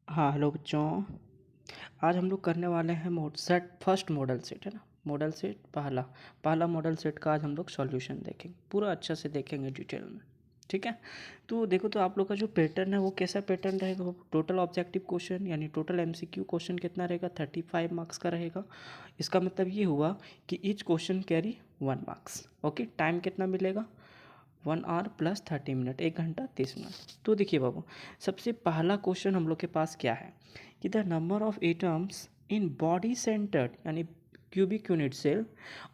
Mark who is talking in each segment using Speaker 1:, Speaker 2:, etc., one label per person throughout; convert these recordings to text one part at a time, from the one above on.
Speaker 1: हाँ हेलो बच्चों। आज हम लोग करने वाले हैं mode set first model set है ना। मॉडल सेट पहला पहला मॉडल सेट का आज हम लोग सॉल्यूशन देखेंगे, पूरा अच्छा से देखेंगे डिटेल में। ठीक है, तो देखो तो आप लोग का जो पैटर्न है वो कैसा पैटर्न रहेगा। वो टोटल ऑब्जेक्टिव क्वेश्चन यानी टोटल एमसीक्यू क्वेश्चन कितना रहेगा, 35 मार्क्स का रहेगा। इसका मतलब ये हुआ कि each question carry 1 marks. Okay, time कितना मिलेगा, 1 आवर प्लस 30 मिनट, 1 घंटा 30 मिनट। तो देखिए बाबू, सबसे पहला क्वेश्चन हम लोग के पास क्या है कि the number of atoms in body centred यानी cubic unit cell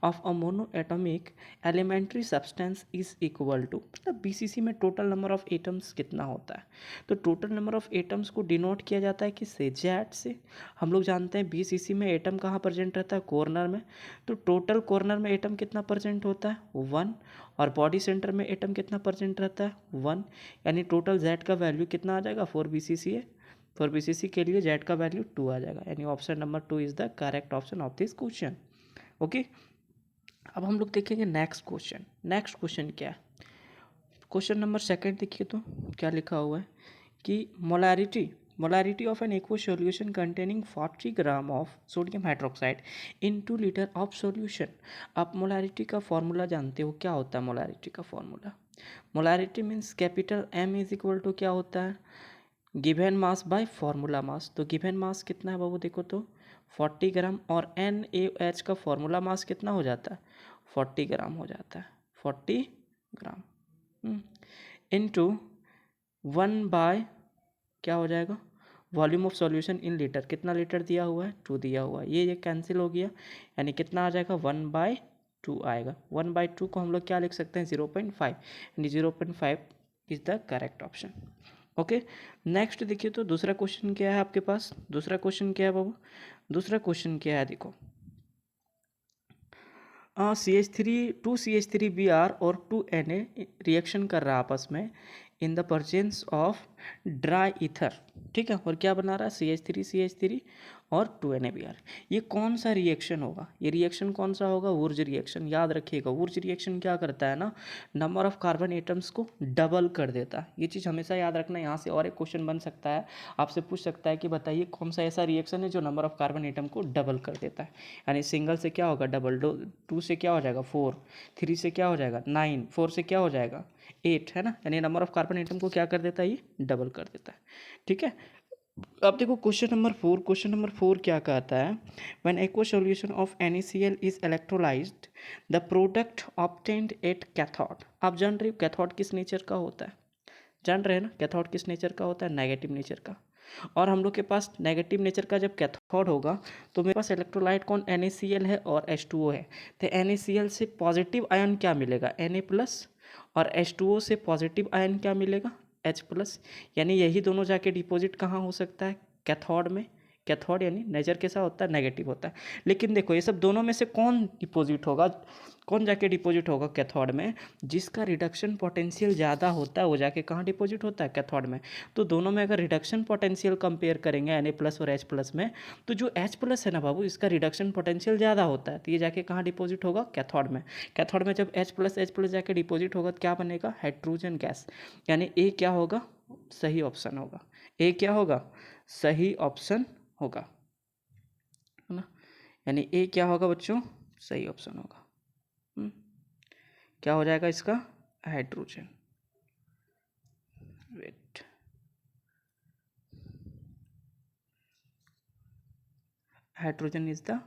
Speaker 1: of a monoatomic elementary substance is equal to, मतलब बीसीसी में टोटल नंबर ऑफ एटम्स कितना होता है। तो टोटल नंबर ऑफ एटम्स को डिनोट किया जाता है किससे, जेड से। हम लोग जानते हैं बीसीसी में एटम कहाँ प्रेजेंट रहता है, कॉर्नर में। तो टोटल कॉर्नर में एटम कितना प्रेजेंट होता है, 1। और बॉडी सेंटर में एटम कितना परसेंट रहता है, 1। यानी टोटल जेड का वैल्यू कितना आ जाएगा, 4 BCC है। 4 BCC के लिए जेड का वैल्यू 2 आ जाएगा, यानी option number 2 is the correct option of this question. Okay, अब हम लोग देखेंगे नेक्स्ट क्वेश्चन। नेक्स्ट क्वेश्चन क्या है, क्वेश्चन नंबर सेकंड देखिए तो क्या लिखा हुआ है कि molarity of an aqueous solution containing 40 gram of sodium hydroxide in 2 litre of solution. आप मोलारिटी का फॉर्मूला जानते हो, क्या होता है मोलारिटी का formula. Molarity means capital M is equal to क्या होता है, given mass by formula mass. तो गिवन मास कितना है बाबू, देखो तो 40 ग्राम, और NaOH का फॉर्मूला मास कितना हो जाता है, 40 ग्राम हो जाता है, 40 ग्राम इनटू 1 बाय क्या हो जाएगा, volume of solution in litre, कितना लीटर दिया हुआ है, 2 दिया हुआ है। ये कैंसिल हो गया, यानी कितना आ जाएगा, 1/2 आएगा। 1/2 को हम लोग क्या लिख सकते हैं, 0.5, यानी 0.5 is the correct option. Okay, next देखिए तो दूसरा क्वेश्चन क्या है आपके पास। दूसरा क्वेश्चन क्या है बाबू, दूसरा क्वेश्चन क्या है देखो, CH3 2CH3Br और 2Na रिएक्शन कर रहा है आपस में in the presence of dry ether. ठीक है, और क्या बना रहा है, CH3 और 2NaBr। ये कौन सा रिएक्शन होगा, ये रिएक्शन कौन सा होगा, वुर्ज रिएक्शन। याद रखिएगा, वुर्ज रिएक्शन क्या करता है ना, नंबर ऑफ कार्बन एटम्स को डबल कर देता है। ये चीज़ हमेशा याद रखना। यहाँ से और एक क्वेश्चन बन सकता है, आपसे पूछ सकता है कि बताइए कौन सा ऐसा रिएक्शन है जो नंबर ऑफ कार्बन एटम को डबल कर देता है। यानी सिंगल से क्या होगा डबल, 2 से क्या हो जाएगा 4, 3 से क्या हो जाएगा 9, 4 से क्या हो जाएगा 8, है ना। यानी नंबर ऑफ कार्बन एटम को क्या कर देता है, ये डबल कर देता है। ठीक है, अब देखो क्वेश्चन नंबर 4 क्या कहता है, when aqua solution of NaCl is electrolysed the product obtained at cathode. आप जान रहे हो कैथोड किस नेचर का होता है, जान रहे हैं ना, कैथोड किस नेचर का होता है, नेगेटिव नेचर का। और हम लोग के पास नेगेटिव नेचर का जब कैथोड होगा तो मेरे पास इलेक्ट्रोलाइट कौन, NaCl है और H2O है। तो NaCl से पॉजिटिव आयन क्या मिलेगा, Na+, और H2O से पॉजिटिव आयन क्या मिलेगा, H+। यानी यही दोनों जाके डिपॉजिट कहाँ हो सकता है, कैथोड में। कैथोड यानी नेचर कैसा होता है, नेगेटिव होता है। लेकिन देखो ये सब दोनों में से कौन डिपॉजिट होगा, कौन जाके डिपॉजिट होगा कैथोड में, जिसका रिडक्शन पोटेंशियल ज़्यादा होता है वो जाके कहाँ डिपॉजिट होता है, कैथोड में। तो दोनों में अगर रिडक्शन पोटेंशियल कंपेयर करेंगे Na+ और H+ में, तो जो H+ है ना बाबू, इसका रिडक्शन पोटेंशियल ज़्यादा होता है, तो ये जाके कहाँ डिपॉजिट होगा, कैथोड में। कैथोड में जब H+ जाके डिपॉजिट होगा तो क्या बनेगा, हाइड्रोजन गैस। यानी ए क्या होगा, सही ऑप्शन होगा। ए क्या होगा, सही ऑप्शन होगा, है ना। यानी ए क्या होगा बच्चों, सही ऑप्शन होगा। क्या हो जाएगा इसका, hydrogen. Wait, hydrogen is the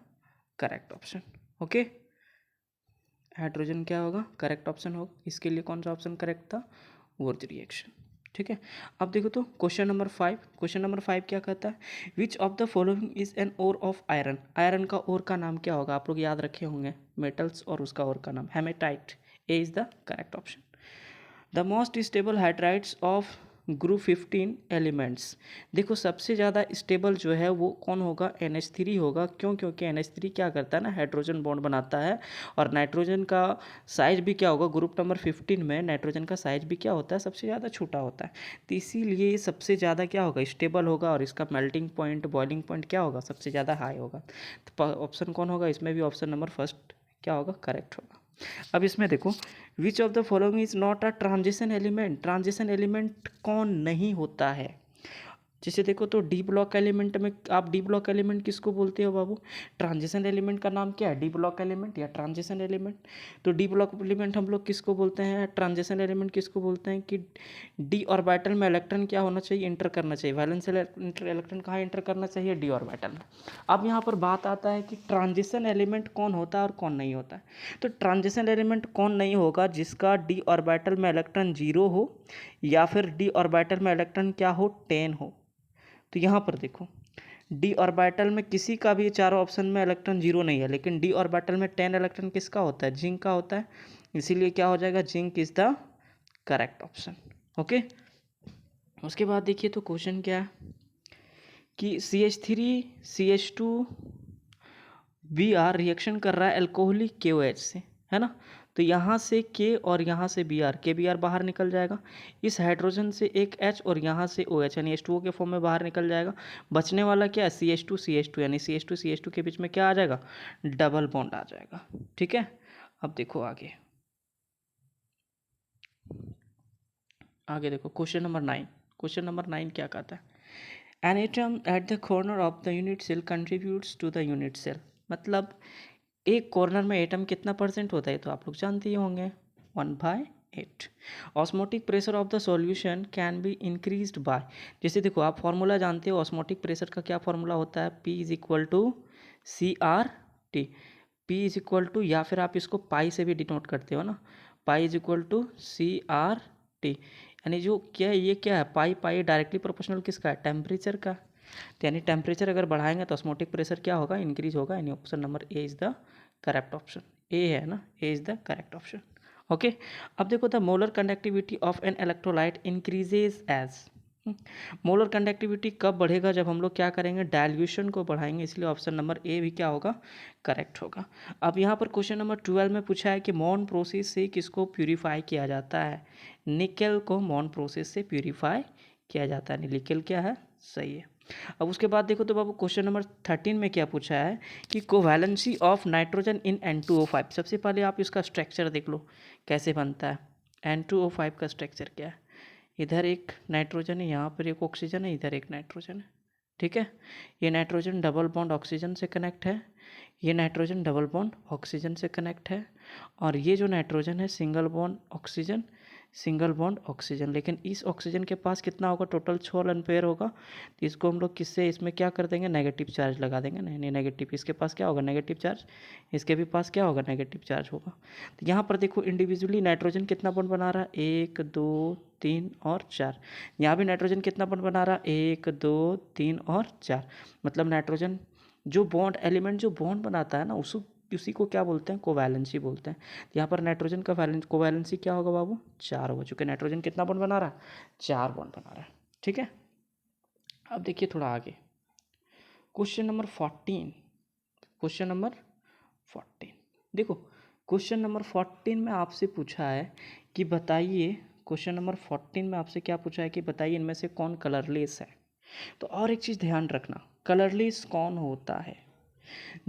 Speaker 1: correct option. Okay, hydrogen क्या होगा, करेक्ट ऑप्शन होगा। इसके लिए कौन सा ऑप्शन करेक्ट था, वुर्ज रिएक्शन। ठीक है, अब देखो तो क्वेश्चन नंबर 5। क्वेश्चन नंबर 5 क्या कहता है, which of the following is an ore of iron. Iron का ओर का नाम क्या होगा, आप लोग याद रखे होंगे, मेटल्स और उसका ओर का नाम haematite. A is the correct option. The most stable hydrides of group 15 elements. देखो सबसे ज़्यादा स्टेबल जो है वो कौन होगा, NH3 होगा। क्यों, क्योंकि NH3 क्या करता है ना, हाइड्रोजन बॉन्ड बनाता है। और नाइट्रोजन का साइज भी क्या होगा, ग्रुप नंबर 15 में नाइट्रोजन का साइज भी क्या होता है, सबसे ज़्यादा छोटा होता है। तो इसीलिए सबसे ज़्यादा क्या होगा, स्टेबल होगा, और इसका मेल्टिंग पॉइंट, बॉइलिंग पॉइंट क्या होगा, सबसे ज़्यादा हाई होगा। तो ऑप्शन कौन होगा इसमें भी, ऑप्शन नंबर फर्स्ट क्या होगा, करेक्ट होगा। अब इसमें देखो, विच of the following is not a transition element. Transition element कौन नहीं होता है, जैसे देखो तो डी ब्लॉक एलिमेंट में आप डी ब्लॉक एलिमेंट किसको बोलते हो बाबू? ट्रांजिशन एलिमेंट का नाम क्या है? डी ब्लॉक एलिमेंट या ट्रांजिशन एलिमेंट। तो डी ब्लॉक एलिमेंट हम लोग किसको बोलते हैं? ट्रांजिशन एलिमेंट किसको बोलते हैं कि डी ऑर्बिटल में इलेक्ट्रॉन क्या होना चाहिए? इंटर करना चाहिए। वैलेंस इलेक्ट्रॉन कहाँ इंटर करना चाहिए? डी ऑर्बिटल में। अब यहाँ पर बात आता है कि ट्रांजिशन एलिमेंट कौन होता है और कौन नहीं होता है। तो ट्रांजिशन एलिमेंट कौन नहीं होगा? जिसका डी ऑर्बिटल में इलेक्ट्रॉन 0 हो या फिर डी ऑर्बिटल में इलेक्ट्रॉन क्या हो? 10 हो। तो यहाँ पर देखो डी ऑर्बिटल में किसी का भी चारों ऑप्शन में इलेक्ट्रॉन 0 नहीं है, लेकिन डी ऑर्बिटल में 10 इलेक्ट्रॉन किसका होता है? जिंक का होता है। इसीलिए क्या हो जाएगा? Zinc is the correct option. Okay, उसके बाद देखिए तो क्वेश्चन क्या है कि CH3 CH2 Br रिएक्शन कर रहा है अल्कोहलिक KOH से, है ना। तो यहाँ से K और यहाँ से Br, KBr बाहर निकल जाएगा। इस हाइड्रोजन से एक H और यहाँ से OH यानी H2O के फॉर्म में बाहर निकल जाएगा। बचने वाला क्या है? CH2 CH2 यानी CH2 CH2 के बीच में क्या आ जाएगा? डबल बॉन्ड आ जाएगा। ठीक है, अब देखो आगे देखो क्वेश्चन नंबर 9। क्वेश्चन नंबर 9 क्या कहता है? An atom at the corner of the unit cell contributes to the unit cell. मतलब एक कॉर्नर में एटम कितना परसेंट होता है? तो आप लोग जानते ही होंगे 1/8। Osmotic pressure of the solution can be increased by. जैसे देखो आप फॉर्मूला जानते हो ऑस्मोटिक प्रेशर का, क्या फॉर्मूला होता है? P is equal to CRT। P is equal to, या फिर आप इसको पाई से भी डिनोट करते हो ना, pi is equal to CRT। यानी जो क्या है, ये क्या है? पाई पाई डायरेक्टली प्रोपोर्शनल किसका है? टेम्परेचर का। तो यानी टेम्परेचर अगर बढ़ाएंगे तो ऑस्मोटिक प्रेशर क्या होगा? इंक्रीज होगा। यानी option number A is the correct option. A है ना, A is the correct option. Okay, अब देखो the molar conductivity of an electrolyte increases as. Molar conductivity कब बढ़ेगा? जब हम लोग क्या करेंगे? डाइल्यूशन को बढ़ाएंगे। इसलिए ऑप्शन नंबर ए भी क्या होगा? करेक्ट होगा। अब यहाँ पर क्वेश्चन नंबर 12 में पूछा है कि मॉन प्रोसेस से किसको प्यूरिफाई किया जाता है? निकेल को मॉन प्रोसेस से प्यूरिफाई किया जाता है। निकेल क्या है? सही है। अब उसके बाद देखो तो बाबू क्वेश्चन नंबर 13 में क्या पूछा है कि covalency of nitrogen in N2O5। सबसे पहले आप इसका स्ट्रक्चर देख लो कैसे बनता है। N2O5 का स्ट्रक्चर क्या है? इधर एक नाइट्रोजन है, यहाँ पर एक ऑक्सीजन है, इधर एक नाइट्रोजन है। ठीक है, ये नाइट्रोजन डबल बॉन्ड ऑक्सीजन से कनेक्ट है, ये नाइट्रोजन डबल बॉन्ड ऑक्सीजन से कनेक्ट है, और ये जो नाइट्रोजन है single bond oxygen, single bond oxygen. लेकिन इस ऑक्सीजन के पास कितना होगा? टोटल 6 लोन पेयर होगा। तो इसको हम लोग किससे इसमें क्या कर देंगे? नेगेटिव चार्ज लगा देंगे। नहीं नेगेटिव, इसके पास क्या होगा? Negative charge. इसके भी पास क्या होगा? नेगेटिव चार्ज होगा। तो यहाँ पर देखो इंडिविजुअली नाइट्रोजन कितना बॉन्ड बना रहा है? 1 2 3 और 4। यहाँ भी नाइट्रोजन कितना बॉन्ड बना रहा है? 1 2 3 और 4। मतलब नाइट्रोजन जो बॉन्ड एलिमेंट जो बॉन्ड बनाता है ना, उसी को क्या बोलते हैं? कोवैलेंसी बोलते हैं। तो यहाँ पर नाइट्रोजन का कोवैलेंसी क्या होगा बाबू? 4 होगा। चूँकि नाइट्रोजन कितना बॉन्ड बना रहा है? 4 बॉन्ड बना रहा है। ठीक है, अब देखिए थोड़ा आगे क्वेश्चन नंबर 14। क्वेश्चन नंबर 14 देखो, क्वेश्चन नंबर 14 में आपसे पूछा है कि बताइए, क्वेश्चन नंबर 14 में आपसे क्या पूछा है कि बताइए इनमें से कौन कलरलेस है। तो और एक चीज़ ध्यान रखना, कलरलेस कौन होता है?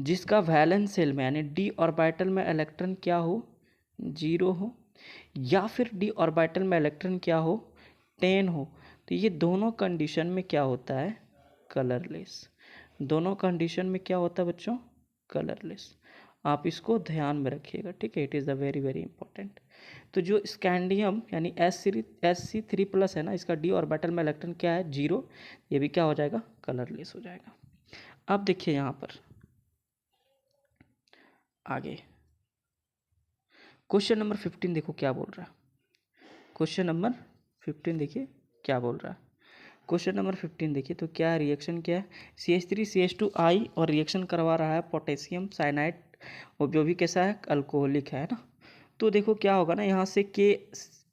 Speaker 1: जिसका वैलेंस सेल में यानी डी ऑर्बिटल में इलेक्ट्रॉन क्या हो? 0 हो, या फिर डी ऑर्बिटल में इलेक्ट्रॉन क्या हो? 10 हो। तो ये दोनों कंडीशन में क्या होता है? कलरलेस। दोनों कंडीशन में क्या होता है बच्चों? कलरलेस। आप इसको ध्यान में रखिएगा। ठीक है, it is the very very important. तो जो स्कैंडियम यानी Sc3+ है ना, इसका डी ऑर्बिटल में इलेक्ट्रॉन क्या है? 0। ये भी क्या हो जाएगा? कलरलेस हो जाएगा। अब देखिए यहाँ पर आगे क्वेश्चन नंबर 15 देखो क्या बोल रहा है। क्वेश्चन नंबर 15 देखिए क्या बोल रहा है। क्वेश्चन नंबर 15 देखिए तो क्या रिएक्शन क्या है? CH3CH2I और रिएक्शन करवा रहा है पोटेशियम साइनाइड, और जो भी कैसा है? अल्कोहलिक है ना। तो देखो क्या होगा ना, यहाँ से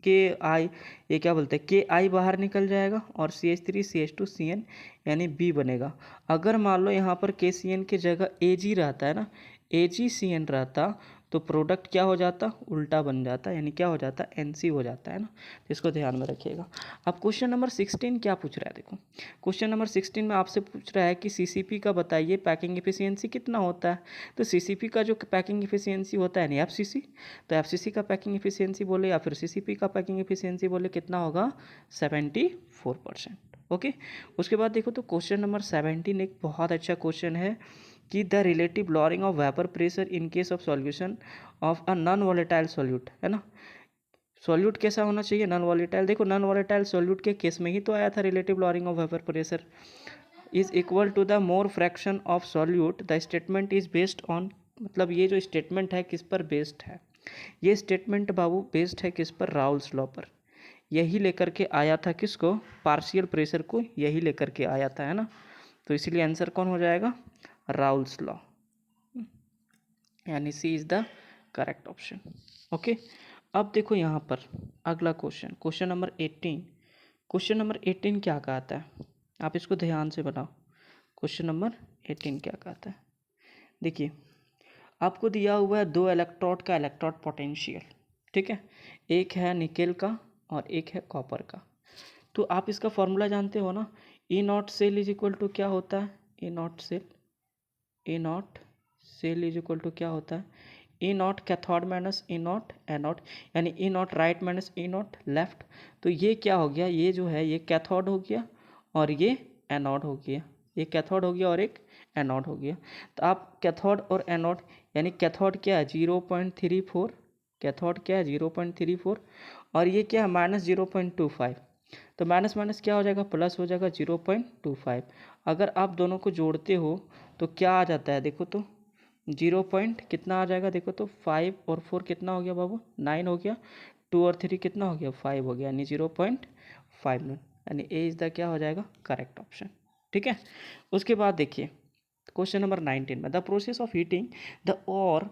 Speaker 1: के आई, ये क्या बोलते हैं? KI बाहर निकल जाएगा और CH3CH2CN यानी B बनेगा। अगर मान लो यहाँ पर KCN की जगह AG रहता है ना, AgCN रहता, तो प्रोडक्ट क्या हो जाता? उल्टा बन जाता, यानी क्या हो जाता? NC हो जाता है ना। तो इसको ध्यान में रखिएगा। अब क्वेश्चन नंबर 16 क्या पूछ रहा है? देखो क्वेश्चन नंबर 16 में आपसे पूछ रहा है कि CCP का बताइए पैकिंग एफिशिएंसी कितना होता है। तो CCP का जो पैकिंग एफिशिएंसी होता है यानी FCC, तो FCC का पैकिंग एफिशिएंसी बोले या फिर CCP का पैकिंग एफिशिएंसी बोले, कितना होगा? 74%। ओके। उसके बाद देखो तो क्वेश्चन नंबर 17 एक बहुत अच्छा क्वेश्चन है कि the relative lowering of vapour pressure in case of solution of a non volatile solute, है ना। सॉल्यूट कैसा होना चाहिए, नॉन वॉलेटाइल। देखो नॉन वॉलेटाइल सॉल्यूट के केस में ही तो आया था relative lowering of vapour pressure is equal to the mole fraction of solute. The statement is based on, मतलब ये जो स्टेटमेंट है किस पर बेस्ड है, ये स्टेटमेंट बाबू बेस्ड है किस पर, राउल्स लॉ पर। यही लेकर के आया था किसको, पार्शियल प्रेशर को यही लेकर के आया था, है ना। तो इसीलिए आंसर कौन हो जाएगा, राउल्स लॉ, यानी C is the correct option. Okay. अब देखो यहाँ पर अगला question, question number 18। Question number 18 क्या कहता है, आप इसको ध्यान से बनाओ। क्वेश्चन नंबर 18 क्या कहता है, देखिए आपको दिया हुआ है दो इलेक्ट्रोड का इलेक्ट्रोड पोटेंशियल, ठीक है। एक है निकेल का और एक है कॉपर का। तो आप इसका फॉर्मूला जानते हो ना, E naught cell is equal to क्या होता है, E naught cell, E naught cell is equal to क्या होता है, E naught cathode minus E naught anode, यानी E naught right minus E naught left. तो ये क्या हो गया, ये जो है ये कैथोड हो गया और ये एनोड हो गया, ये कैथोड हो गया और एक एनोड हो गया। तो आप कैथोड और एनोड, यानी कैथोड क्या है 0.34, कैथोड क्या है 0.34 और ये क्या है -0.25। तो माइनस माइनस क्या हो जाएगा, प्लस हो जाएगा 0.25। अगर आप दोनों को जोड़ते हो तो क्या आ जाता है, देखो तो 0 पॉइंट कितना आ जाएगा, देखो तो 5 और 4 कितना हो गया बाबू, 9 हो गया, 2 और 3 कितना हो गया, 5 हो गया, यानी 0.59, यानी ए इज़ द क्या हो जाएगा, करेक्ट ऑप्शन। ठीक है। उसके बाद देखिए क्वेश्चन नंबर 19 में, the process of heating the ore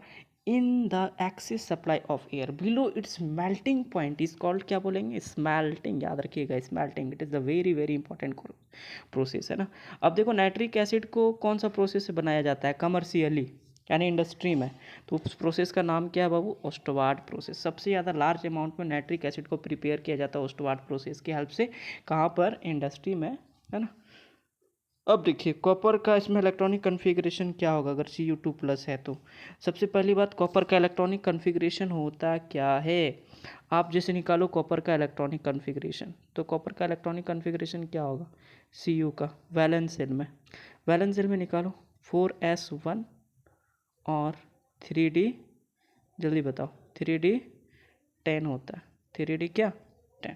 Speaker 1: in the excess supply of air below its melting point is called, क्या बोलेंगे, स्मेल्टिंग। याद रखिएगा smelting, it is the very very important process, है ना। अब देखो नाइट्रिक एसिड को कौन सा प्रोसेस से बनाया जाता है कमर्शियली, यानी इंडस्ट्री में, तो उस प्रोसेस का नाम क्या है बाबू, ओस्टवार्ड प्रोसेस। सबसे ज़्यादा लार्ज अमाउंट में नाइट्रिक एसिड को प्रिपेयर किया जाता है ओस्टवार्ड प्रोसेस की हेल्प से, कहाँ पर, इंडस्ट्री में, है ना। अब देखिए कॉपर का इसमें इलेक्ट्रॉनिक कन्फिग्रेशन क्या होगा अगर Cu2+ है तो। सबसे पहली बात, कॉपर का इलेक्ट्रॉनिक कन्फिग्रेशन होता क्या है, आप जैसे निकालो कॉपर का इलेक्ट्रॉनिक कन्फिग्रेशन, तो कॉपर का इलेक्ट्रॉनिक कन्फिग्रेशन क्या होगा, Cu का वैलेंस शेल में, वैलेंस शेल में निकालो 4s1 और 3d, जल्दी बताओ, 3d 10 होता है, 3d क्या 10।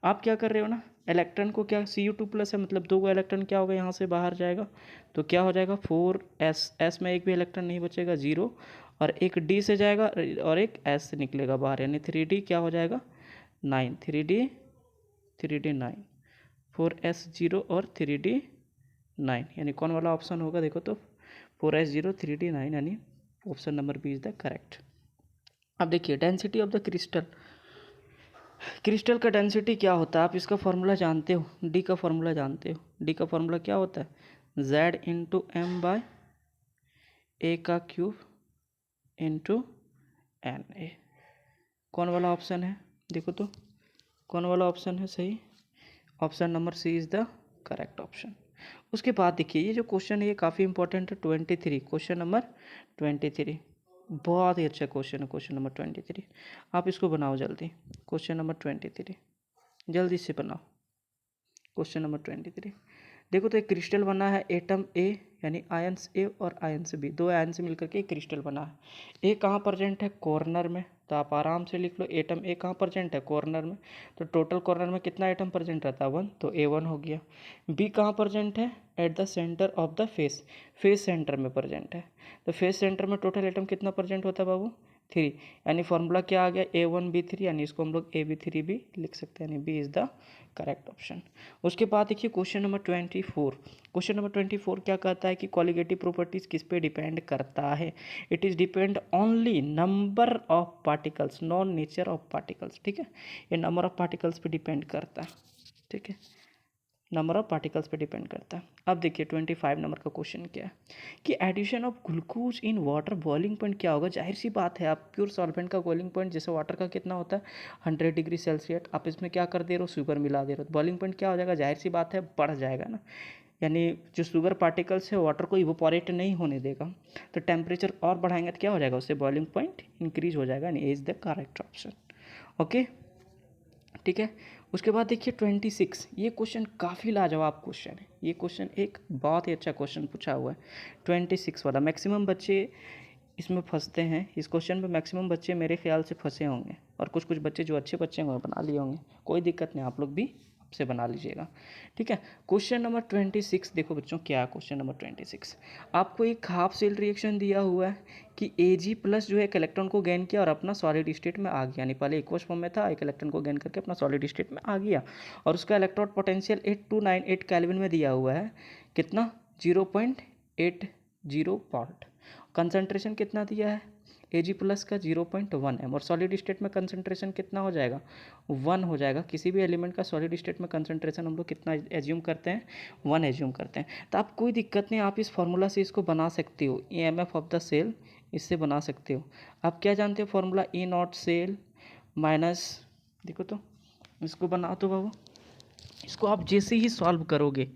Speaker 1: आप क्या कर रहे हो ना, इलेक्ट्रॉन को क्या Cu2+ है, मतलब दो इलेक्ट्रॉन क्या होगा यहाँ से बाहर जाएगा, तो क्या हो जाएगा 4s में एक भी इलेक्ट्रॉन नहीं बचेगा 0, और एक d से जाएगा और एक s से निकलेगा बाहर, यानी 3d क्या हो जाएगा 9, 3d 9, 4s 0 और 3d 9, यानी कौन वाला ऑप्शन होगा, देखो तो 4s 0 3d 9, यानी option number B is the correct. अब देखिए density of the crystal, crystal का डेंसिटी क्या होता है, आप इसका फॉर्मूला जानते हो, डी का फॉर्मूला जानते हो, डी का फॉर्मूला क्या होता है, Z इंटू एम बाय ए का क्यूब इंटू एन ए। कौन वाला ऑप्शन है, देखो तो कौन वाला ऑप्शन है सही, option number C is the correct option. उसके बाद देखिए ये जो क्वेश्चन है ये काफ़ी इंपॉर्टेंट है, 23, क्वेश्चन नंबर 23 बहुत ही अच्छा क्वेश्चन है, क्वेश्चन नंबर 23। आप इसको बनाओ जल्दी, क्वेश्चन नंबर 23 जल्दी से बनाओ। क्वेश्चन नंबर 23 देखो तो एक क्रिस्टल बना है एटम ए, यानी आयंस ए और आयंस बी, दो आयन से मिलकर के एक क्रिस्टल बना है। ए कहाँ प्रेजेंट है, कॉर्नर में, तो आप आराम से लिख लो एटम ए कहाँ प्रेजेंट है, कॉर्नर में, तो टोटल कॉर्नर में कितना एटम प्रेजेंट रहता है 1, तो A1 हो गया। बी कहाँ प्रेजेंट है, at the centre of the face, face centre में प्रेजेंट है, तो फेस सेंटर में टोटल एटम कितना प्रेजेंट होता है बाबू 3, यानी फॉर्मूला क्या आ गया A1B3, यानी इसको हम लोग AB3 भी लिख सकते हैं, यानी B is the correct option. उसके बाद देखिए क्वेश्चन नंबर 24, क्वेश्चन नंबर 24 क्या कहता है कि कॉलिगेटिव प्रॉपर्टीज किस पे डिपेंड करता है, it is depend only number of particles, non nature of particles. ठीक है, ये नंबर ऑफ पार्टिकल्स पे डिपेंड करता है, ठीक है, नंबर ऑफ पार्टिकल्स पे डिपेंड करता है। अब देखिए 25 नंबर का क्वेश्चन क्या है कि addition of glucose in water boiling point क्या होगा। जाहिर सी बात है, आप प्योर सॉल्वेंट का बॉइलिंग पॉइंट जैसे वाटर का कितना होता है 100 डिग्री सेल्सियस, आप इसमें क्या कर दे रहे हो, शुगर मिला दे रहे हो, बॉइलिंग पॉइंट क्या हो जाएगा, जाहिर सी बात है बढ़ जाएगा ना, यानी जो शुगर पार्टिकल्स है वाटर को इवोपोरेट नहीं होने देगा, तो टेम्परेचर और बढ़ाएंगे तो क्या हो जाएगा, उससे बॉइलिंग पॉइंट इंक्रीज हो जाएगा, यानी is the correct option. Okay, ठीक है। उसके बाद देखिए 26, ये क्वेश्चन काफ़ी लाजवाब क्वेश्चन है। ये क्वेश्चन एक बहुत ही अच्छा क्वेश्चन पूछा हुआ है 26 वाला। मैक्सिमम बच्चे इसमें फंसते हैं, इस क्वेश्चन पे मैक्सिमम बच्चे मेरे ख्याल से फंसे होंगे, और कुछ कुछ बच्चे जो अच्छे बच्चे होंगे बना लिए होंगे। कोई दिक्कत नहीं, आप लोग भी आपसे बना लीजिएगा, ठीक है। क्वेश्चन नंबर 26 देखो बच्चों, क्या है क्वेश्चन नंबर 26। आपको एक हाफ सेल रिएक्शन दिया हुआ है कि Ag प्लस जो है एक इलेक्ट्रॉन को गेन किया और अपना सॉलिड स्टेट में आ गया, यानी पहले एक्वस फॉर्म में था, एक इलेक्ट्रॉन को गेन करके अपना सॉलिड स्टेट में आ गया, और उसका इलेक्ट्रोड पोटेंशियल 8298 केल्विन में दिया हुआ है। कितना? 0.80 वोल्ट। कंसंट्रेशन कितना दिया है? Ag प्लस का 0.1 है, और सॉलिड स्टेट में कंसंट्रेशन कितना हो जाएगा? 1 हो जाएगा। किसी भी एलिमेंट का सॉलिड स्टेट में कंसंट्रेशन हम लोग कितना एज्यूम करते हैं? 1 एज्यूम करते हैं। तो आप कोई दिक्कत नहीं, आप इस फार्मूला से इसको बना सकते हो, EMF ऑफ द सेल, इससे बना सकते हो। आप क्या जानते हो formula? E naught cell minus, देखो तो इसको बनाओ तो बाबू, इसको आप जैसे ही सॉल्व करोगे,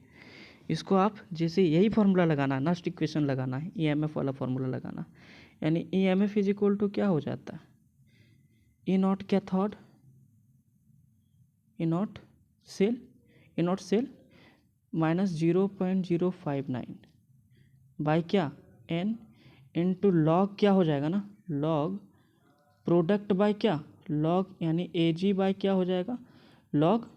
Speaker 1: इसको आप जैसे यही फार्मूला लगाना है, नेक्स्ट इक्वेशन लगाना है, EMF वाला फार्मूला लगाना, यानी EMF इज इक्वल टू क्या हो जाता है? E naught cathode, E naught cell minus 0.059 by क्या? N इंटू लॉग क्या हो जाएगा ना, लॉग प्रोडक्ट बाय क्या? लॉग, यानी Ag बाय क्या हो जाएगा? लॉग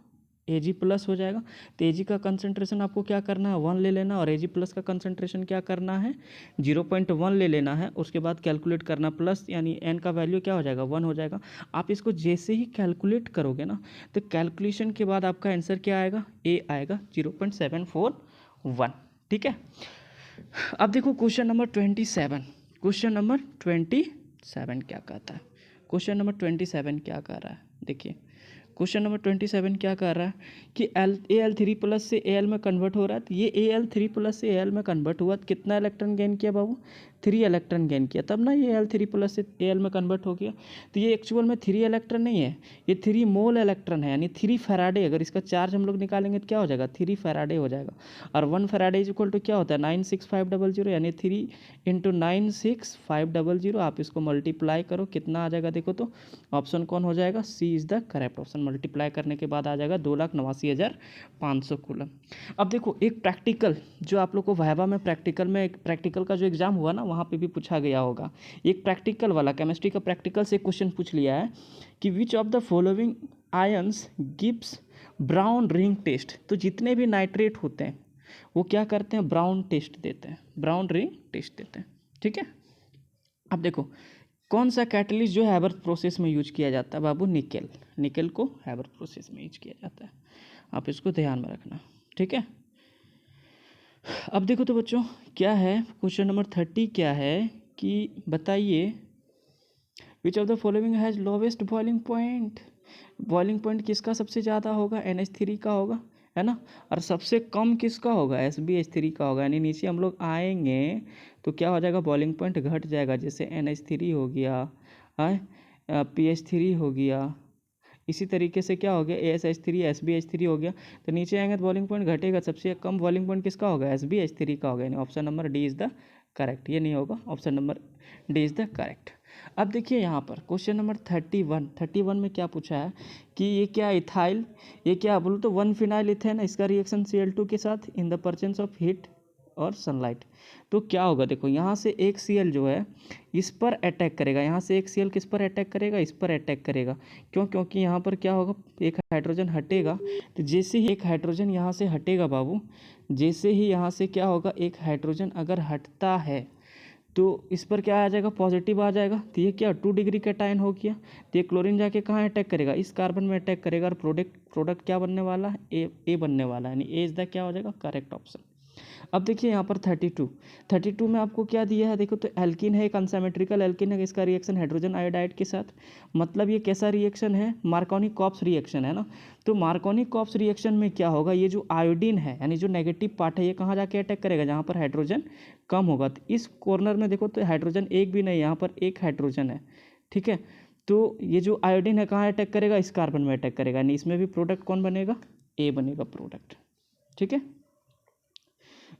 Speaker 1: Ag प्लस हो जाएगा। तो Ag का कंसंट्रेशन आपको क्या करना है? 1 ले लेना, और Ag प्लस का कंसंट्रेशन क्या करना है? 0.1 ले लेना है। उसके बाद कैलकुलेट करना प्लस, यानी n का वैल्यू क्या हो जाएगा? 1 हो जाएगा। आप इसको जैसे ही कैलकुलेट करोगे ना, तो कैलकुलेशन के बाद आपका आंसर क्या आएगा? A आएगा 0.741, ठीक है। अब देखो क्वेश्चन नंबर 27, क्वेश्चन नंबर 27 क्या कहता है? क्वेश्चन नंबर 27 क्या कह रहा है? देखिए क्वेश्चन नंबर 27 क्या कर रहा है कि Al3 प्लस से Al में कन्वर्ट हो रहा है। तो ये Al3 प्लस से Al में कन्वर्ट हुआ, तो कितना इलेक्ट्रॉन गेन किया बाबू? 3 इलेक्ट्रॉन गेन किया, तब ना ये Al3 प्लस से Al में कन्वर्ट हो गया। तो ये एक्चुअल में 3 इलेक्ट्रॉन नहीं है, ये 3 मोल इलेक्ट्रॉन है, यानी 3 फैराडे। अगर इसका चार्ज हम लोग निकालेंगे तो क्या हो जाएगा? 3 फैराडे हो जाएगा। और 1 फैराडे इज इक्वल टू क्या होता है? 96500, यानी 3 इंटू 96500। आप इसको मल्टीप्लाई करो, कितना आ जाएगा? देखो तो ऑप्शन कौन हो जाएगा? C is the correct option. Multiply करने के बाद आ जाएगा 2,89,500 कूलम। अब देखो एक प्रैक्टिकल, जो आप लोग को वाइवा में प्रैक्टिकल का जो एग्जाम हुआ ना, वहाँ पे भी पूछा गया होगा। एक प्रैक्टिकल वाला केमिस्ट्री का प्रैक्टिकल से क्वेश्चन पूछ लिया है कि which of the following ions gives brown ring test. तो जितने भी नाइट्रेट होते हैं वो क्या करते हैं? ब्राउन टेस्ट देते हैं, ब्राउन रिंग टेस्ट देते हैं, ठीक है। अब देखो कौन सा कैटलिस्ट जो हैबर्थ प्रोसेस में यूज किया जाता है बाबू? निकेल को हैबर्थ प्रोसेस में यूज किया जाता है। आप इसको ध्यान में रखना, ठीक है। अब देखो तो बच्चों क्या है क्वेश्चन नंबर 30, क्या है कि बताइए विच of the following has lowest boiling point. Boiling point किसका सबसे ज़्यादा होगा? NH3 का होगा, है ना। और सबसे कम किसका होगा? SbH3 का होगा। यानी नीचे हम लोग आएंगे तो क्या हो जाएगा? बॉइलिंग पॉइंट घट जाएगा, जैसे NH3 हो गया, PH3 हो गया, इसी तरीके से क्या हो गया? ASH3 SbH3 हो गया। तो नीचे आएंगे तो बॉइलिंग पॉइंट घटेगा, सबसे कम बॉइलिंग पॉइंट किसका होगा? SbH3 का होगा, यानी option number D is the correct. ये नहीं होगा, option number D is the correct. अब देखिए यहाँ पर क्वेश्चन नंबर 31 में क्या पूछा है कि ये क्या इथाइल, ये क्या बोलो तो 1 फिनाइल इथेन, इसका रिएक्शन Cl2 के साथ in the presence of heat और सनलाइट। तो क्या होगा? देखो यहाँ से एक Cl जो है इस पर अटैक करेगा, यहाँ से एक Cl किस पर अटैक करेगा? इस पर अटैक करेगा। क्यों? क्योंकि यहाँ पर क्या होगा? एक हाइड्रोजन हटेगा। तो जैसे ही एक हाइड्रोजन यहाँ से हटेगा बाबू, जैसे ही यहाँ से क्या होगा? एक हाइड्रोजन अगर हटता है तो इस पर क्या आ जाएगा? पॉजिटिव आ जाएगा। तो ये क्या 2 डिग्री कैटायन हो गया। तो ये क्लोरीन जाके कहाँ अटैक करेगा? इस कार्बन में अटैक करेगा, और प्रोडक्ट क्या बनने वाला है? ए बनने वाला है, यानी ए इज द क्या हो जाएगा? Correct option. अब देखिए यहाँ पर 32 में आपको क्या दिया है? देखो तो एल्किन है, एक अनसिमेट्रिकल एल्किन है, इसका रिएक्शन हाइड्रोजन आयोडाइड के साथ। मतलब ये कैसा रिएक्शन है? मार्कोनी-कॉप्स रिएक्शन है ना। तो मार्कोनी-कॉप्स रिएक्शन में क्या होगा? ये जो आयोडीन है, यानी जो नेगेटिव पार्ट है, ये कहाँ जाके अटैक करेगा? जहाँ पर हाइड्रोजन कम होगा। तो इस कॉर्नर में देखो तो हाइड्रोजन एक भी नहीं, यहाँ पर एक हाइड्रोजन है, ठीक है। तो ये जो आयोडीन है कहाँ अटैक करेगा? इस कार्बन में अटैक करेगा, यानी इसमें भी प्रोडक्ट कौन बनेगा? ए बनेगा प्रोडक्ट, ठीक है।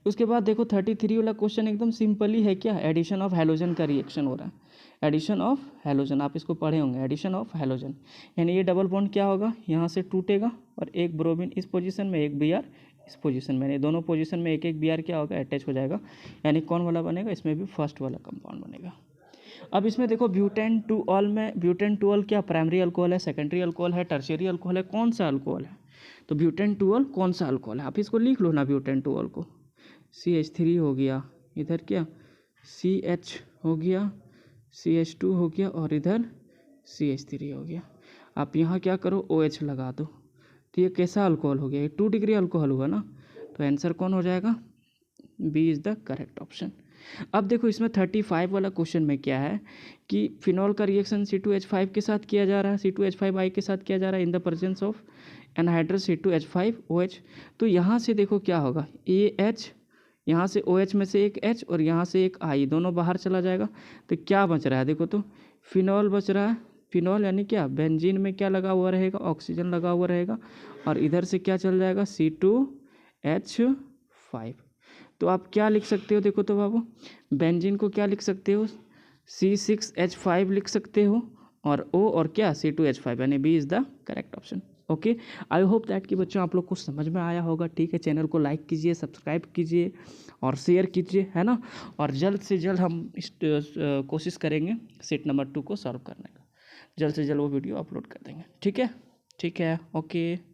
Speaker 1: उसके बाद देखो 33 वाला क्वेश्चन एकदम सिंपल ही है, क्या एडिशन ऑफ हैलोजन का रिएक्शन हो रहा है, एडिशन ऑफ हैलोजन, आप इसको पढ़े होंगे, एडिशन ऑफ हैलोजन। यानी ये डबल बॉन्ड क्या होगा, यहाँ से टूटेगा और एक ब्रोमीन इस पोजीशन में, एक Br इस पोजीशन में, यानी दोनों पोजीशन में एक एक Br क्या होगा, अटैच हो जाएगा। यानी कौन वाला बनेगा, इसमें भी फर्स्ट वाला कंपाउंड बनेगा। अब इसमें देखो ब्यूटेन टू ऑल में, ब्यूटेन टू ऑल क्या प्राइमरी अल्कोहल है, सेकेंडरी अल्कोहल है, टर्शियरी अल्कोहल है, कौन सा अल्कोहल है, तो ब्यूटेन टू ऑल कौन सा अल्कोहल है, आप इसको लिख लो ना, ब्यूटेन टू ऑल को CH3 हो गया, इधर क्या CH हो गया, CH2 हो गया और इधर CH3 हो गया। आप यहाँ क्या करो OH लगा दो, तो ये कैसा अल्कोहल हो गया, ये 2 डिग्री अल्कोहल हुआ ना, तो आंसर कौन हो जाएगा, B is the correct option. अब देखो इसमें 35 वाला क्वेश्चन में क्या है कि फिनॉल का रिएक्शन C2H5 के साथ किया जा रहा है, C2H5I के साथ किया जा रहा है in the presence of anhydrous C2H5OH। तो यहाँ से देखो क्या होगा, AH, यहाँ से OH में से एक H और यहाँ से एक I, दोनों बाहर चला जाएगा, तो क्या बच रहा है, देखो तो फिनॉल बच रहा है। फिनॉल यानी क्या, बेंजीन में क्या लगा हुआ रहेगा, ऑक्सीजन लगा हुआ रहेगा, और इधर से क्या चल जाएगा, C2H5। तो आप क्या लिख सकते हो, देखो तो बाबू, बेंजीन को क्या लिख सकते हो, C6H5 लिख सकते हो, और O और क्या C2H5, यानी B is the correct option. Okay, I hope that कि बच्चों आप लोग को समझ में आया होगा। ठीक है, चैनल को लाइक कीजिए, सब्सक्राइब कीजिए और शेयर कीजिए, है ना। और जल्द से जल्द हम कोशिश करेंगे सेट नंबर 2 को सॉल्व करने का, जल्द से जल्द वो वीडियो अपलोड कर देंगे। ठीक है, ठीक है, ओके।